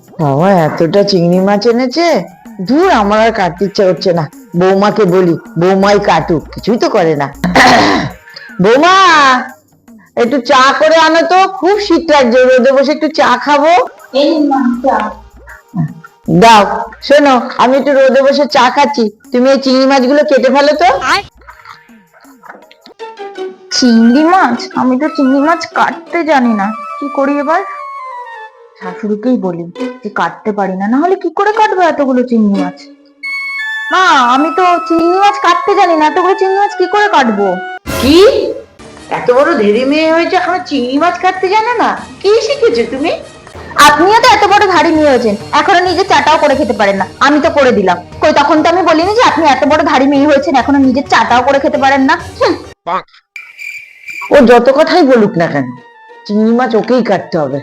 বাবা এতটা চিংড়ি মাছ এনেছে, দূর আমার আর কাটতে ইচ্ছা করছে না। বৌমাকে বলি, বৌমাই কাটুক, কিছুই তো করে না। বৌমা, একটু চা করে আনো তো, খুব শীত লাগছে, রোদে বসে একটু চা খাবো। দাও। শোনো, আমি একটু রোদে বসে চা খাচ্ছি, তুমি এই চিংড়ি মাছগুলো কেটে ফেলো তো। চিংড়ি মাছ? আমি তো চিংড়ি মাছ কাটতে জানি না, কি করি এবার? শাশুড়িকেই বলি যে কাটতে পারি না, না হলে কি করে কাটবো এতগুলো চিংড়ি মাছ? মা, আমি তো চিংড়ি মাছ কাটতে জানি না, এতগুলো চিংড়ি মাছ কি করে কাটবো? কি, এত বড় ধেড়ে মেয়ে হয়েছে এখনো চিংড়ি মাছ কাটতে জানো না? কি শিখেছো তুমি? আপনিও তো এত বড় ধাড়ি নিয়ে হয়েছেন, এখনো নিজে চাটাও করে খেতে পারেন না। আমি তো করে দিলাম, কই তখন তো আমি বলিনি যে আপনি এত বড় ধাড়ি মেয়ে হয়েছেন এখনো নিজের চাটাও করে খেতে পারেন না? ও যত কথাই বলুক না কেন, চিংড়ি মাছ ওকেই কাটতে হবে।